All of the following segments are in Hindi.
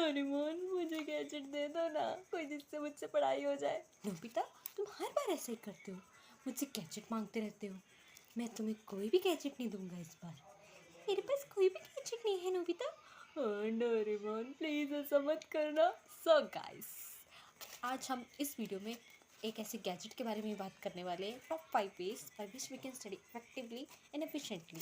डोरेमोन मुझे गैजेट दे दो ना, कोई जिससे मुझसे पढ़ाई हो जाए। नोबिता, तुम हर बार ऐसा ही करते हो, मुझसे गैजेट मांगते रहते हो। मैं तुम्हें कोई भी गैजेट नहीं दूंगा इस बार। मेरे पास कोई भी गैजेट नहीं है नोबिता। डोरेमोन प्लीज़ ऐसा मत करना। सो गाइस, आज हम इस वीडियो में एक ऐसे गैजेट के बारे में बात करने वाले हैं, top 5 ways by which we can study effectively and efficiently.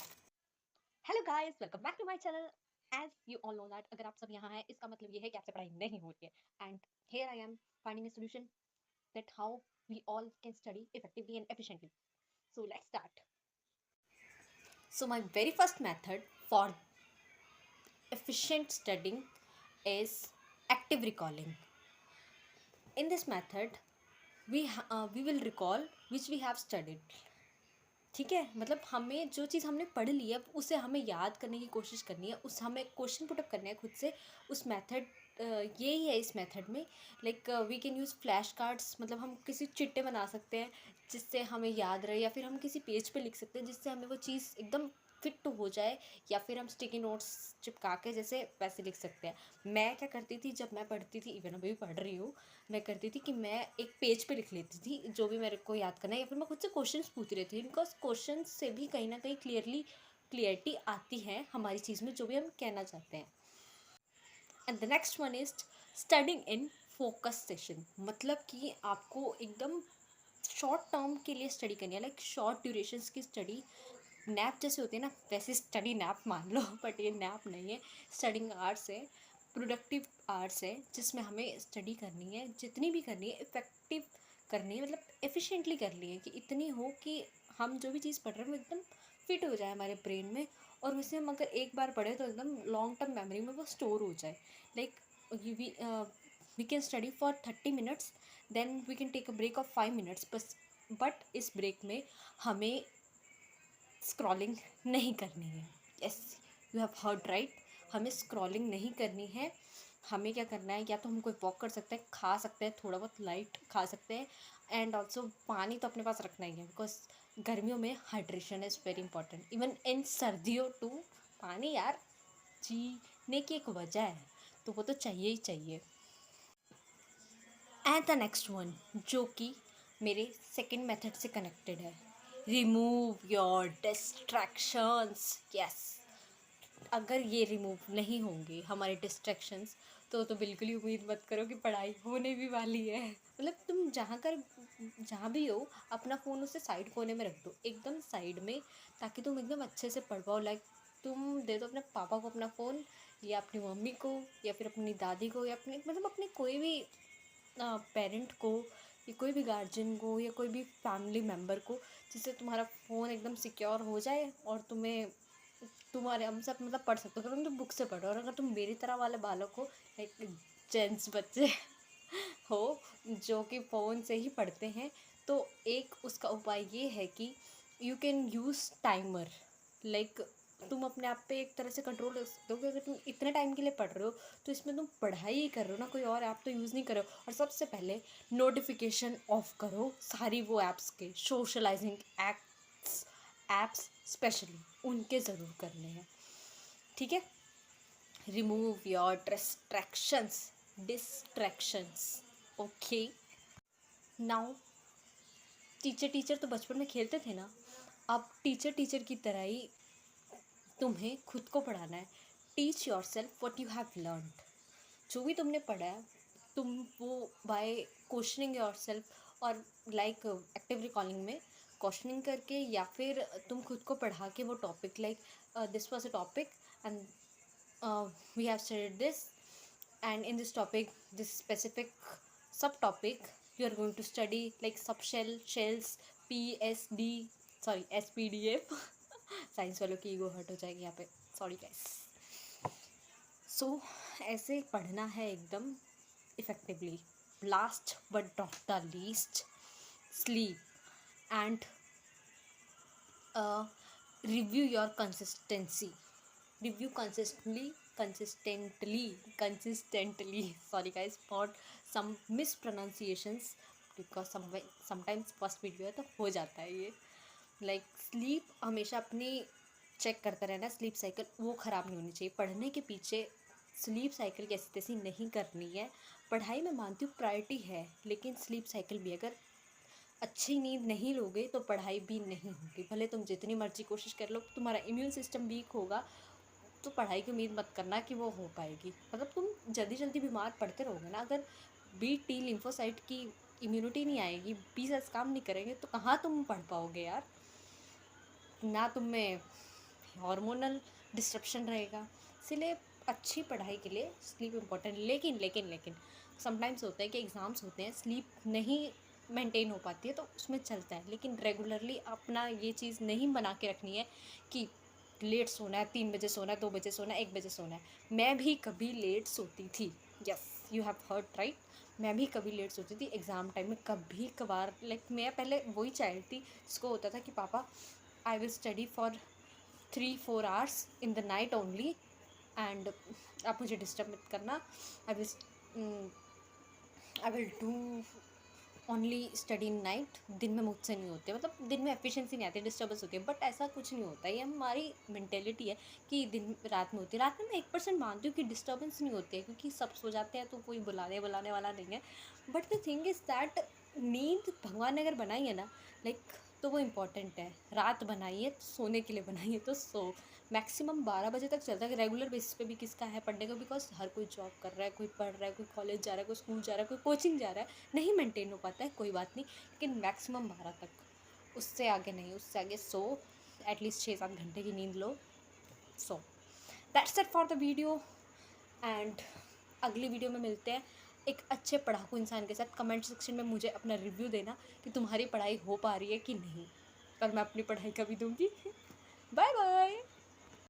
Hello guys, welcome back to my channel. As you all know that अगर आप सब यहाँ हैं इसका मतलब ये है कि आपसे पढ़ाई नहीं हो रही है, and here I am finding a solution that how we all can study effectively and efficiently. So let's start. So my very first method for efficient studying is active recalling. In this method we will recall which we have studied. ठीक है, मतलब हमें जो चीज़ हमने पढ़ ली है उसे हमें याद करने की कोशिश करनी है, उस हमें क्वेश्चन पुटअप करने हैं खुद से। उस मेथड यही है इस मेथड में। Like we can use flash cards, मतलब हम किसी चिट्टे बना सकते हैं जिससे हमें याद रहे, या फिर हम किसी पेज पे लिख सकते हैं जिससे हमें वो चीज़ एकदम फिट हो जाए, या फिर हम स्टिकी नोट्स चिपका के जैसे वैसे लिख सकते हैं। मैं क्या करती थी जब मैं पढ़ती थी, इवन अभी भी पढ़ रही हूँ, मैं करती थी कि मैं एक पेज पे लिख लेती थी जो भी मेरे को याद करना है, या फिर मैं खुद से क्वेश्चंस पूछती रहती थी, बिकॉज क्वेश्चन से भी कहीं ना कहीं क्लियरिटी आती है हमारी चीज़ में जो भी हम कहना चाहते हैं। And the next one is studying in focus session, मतलब कि आपको एकदम शॉर्ट टर्म के लिए स्टडी करनी है, लाइक शॉर्ट ड्यूरेशंस की स्टडी। नैप जैसे होती है ना, वैसे स्टडी नैप मान लो, बट ये नैप नहीं है, स्टडिंग आवर्स है, प्रोडक्टिव आवर्स है, जिसमें हमें स्टडी करनी है, जितनी भी करनी है इफ़ेक्टिव करनी है, मतलब एफिशिएंटली करनी है कि इतनी हो कि हम जो भी चीज़ पढ़ रहे हैं वो एकदम फिट हो जाए हमारे ब्रेन में, और उसे हम अगर एक बार पढ़े तो एकदम लॉन्ग टर्म मेमोरी में वो स्टोर हो जाए। Like we can study for 30 minutes, then we can take a break of 5 minutes बस। बट इस ब्रेक में हमें स्क्रॉलिंग नहीं करनी है। Yes, you have heard right, हमें स्क्रॉलिंग नहीं करनी है। हमें क्या करना है, या तो हम कोई वॉक कर सकते हैं, खा सकते हैं, थोड़ा बहुत लाइट खा सकते हैं, एंड ऑल्सो पानी तो अपने पास रखना ही है, बिकॉज गर्मियों में hydration is very important, even in सर्दियों टू। पानी यार जीने की एक वजह है, तो वो तो चाहिए ही चाहिए। एंड द नेक्स्ट वन, जो कि मेरे सेकेंड मेथड से कनेक्टेड है, रिमूव योर डिस्ट्रैक्शंस। यस, अगर ये रिमूव नहीं होंगे हमारे डिस्ट्रैक्शंस, तो बिल्कुल ही उम्मीद मत करो कि पढ़ाई होने भी वाली है। मतलब तुम जहाँ भी हो, अपना फ़ोन उससे साइड कोने में रख दो, एकदम साइड में, ताकि तुम एकदम अच्छे से पढ़ पाओ। लाइक तुम दे दो अपने पापा को अपना फ़ोन, या अपनी मम्मी को, या फिर अपनी दादी को, या अपने मतलब अपने कोई भी पेरेंट को, या कोई भी गार्जियन को, या कोई भी फैमिली मेम्बर को, जिससे तुम्हारा फ़ोन एकदम सिक्योर हो जाए और तुम्हारे हम सब मतलब पढ़ सकते हो। अगर तुम बुक से पढ़ो, और अगर तुम मेरी तरह वाले बालक हो, लाइक जेंट्स बच्चे हो जो कि फ़ोन से ही पढ़ते हैं, तो एक उसका उपाय ये है कि you can use timer. Like तुम अपने आप पे एक तरह से कंट्रोल कर सकते हो कि अगर तुम इतने टाइम के लिए पढ़ रहे हो तो इसमें तुम पढ़ाई ही कर रहे हो ना, कोई और ऐप तो यूज़ नहीं कर रहे हो। और सबसे पहले नोटिफिकेशन ऑफ करो, सारी वो ऐप्स के, सोशलाइजिंग ऐप्स स्पेशली उनके ज़रूर करने हैं। ठीक है, remove your distractions. Okay, now teacher तो बचपन में खेलते थे ना, अब टीचर की तरह ही तुम्हें खुद को पढ़ाना है। Teach yourself what you have learn, जो भी तुमने पढ़ा है तुम वो बाय क्वेश्चनिंग योर सेल्फ, और लाइक एक्टिव रिकॉलिंग में क्वेश्चनिंग करके, या फिर तुम खुद को पढ़ा के वो topic, like this was a topic and we have studied this, and in this topic this specific sub topic you are going to study, like sub shells, PSD, sorry SPDF science वालों की ईगो हर्ट हो जाएगी यहाँ पे, सॉरी गाइस। सो ऐसे पढ़ना है एकदम effectively. Last but not the least, sleep and review your consistency. Review consistently, sorry guys for some mispronunciations, because sometimes first video है तो हो जाता है ये। लाइक स्लीप हमेशा अपनी चेक करता रहना, स्लीप साइकिल वो ख़राब नहीं होनी चाहिए। पढ़ने के पीछे स्लीप साइकिल की ऐसी तैसी नहीं करनी है। पढ़ाई मैं मानती हूँ प्रायोरिटी है, लेकिन स्लीप साइकिल भी, अगर अच्छी नींद नहीं लोगे तो पढ़ाई भी नहीं होगी। भले तुम जितनी मर्जी कोशिश कर लो, तुम्हारा इम्यून सिस्टम वीक होगा तो पढ़ाई की उम्मीद मत करना कि वो हो पाएगी। मतलब तुम जल्दी जल्दी बीमार पड़ते रहोगे ना, अगर बी टी लिम्फोसाइट की इम्यूनिटी नहीं आएगी, बी सेल्स काम नहीं करेंगे तो कहाँ तुम पढ़ पाओगे यार। ना तुम में हार्मोनल डिस्ट्रप्शन रहेगा। इसीलिए अच्छी पढ़ाई के लिए स्लीप इम्पोर्टेंट। लेकिन लेकिन लेकिन समटाइम्स होता है कि एग्ज़ाम्स होते हैं, स्लीप नहीं मेंटेन हो पाती है तो उसमें चलता है। लेकिन रेगुलरली अपना ये चीज़ नहीं बना के रखनी है कि लेट सोना है, 3 बजे सोना है, 2 बजे सोना है, 1 बजे सोना है। मैं भी कभी लेट सोती थी। Yes, you have heard right. मैं भी कभी लेट सोती थी एग्ज़ाम टाइम में, कभी कभार। लाइक मैं पहले वही चाइल्ड थी जिसको होता था कि पापा I will study for 3-4 hours in the night only, and आप मुझे डिस्टर्ब मत करना। I will do only study in night. दिन में मुझसे नहीं होते, मतलब दिन में एफिशिएंसी नहीं आती, डिस्टर्बेंस होती है। बट ऐसा कुछ नहीं होता, ये हमारी मेंटेलिटी है कि दिन रात में होती है। रात में मैं 1% मानती हूँ कि डिस्टर्बेंस नहीं होती है, क्योंकि सब सो जाते हैं तो कोई बुलाने वाला नहीं है। But the thing is that नींद भगवान ने अगर बनाई है ना, लाइक, तो वो इम्पॉर्टेंट है। रात बनाई है तो सोने के लिए बनाई है, तो सो मैक्सिमम 12 बजे तक चलता है। रेगुलर बेसिस पे भी किसका है पढ़ने का, बिकॉज हर कोई जॉब कर रहा है, कोई पढ़ रहा है, कोई कॉलेज जा रहा है, कोई स्कूल जा रहा है, कोई कोचिंग जा रहा है। नहीं मेंटेन हो पाता है, कोई बात नहीं, लेकिन मैक्सिमम 12 तक, उससे आगे नहीं। उससे आगे सो एटलीस्ट 6-7 घंटे की नींद लो। So that's it for the video, and अगली वीडियो में मिलते हैं एक अच्छे पढ़ाकू इंसान के साथ। कमेंट सेक्शन में मुझे अपना रिव्यू देना कि तुम्हारी पढ़ाई हो पा रही है कि नहीं, और मैं अपनी पढ़ाई का भी दूंगी। Bye bye.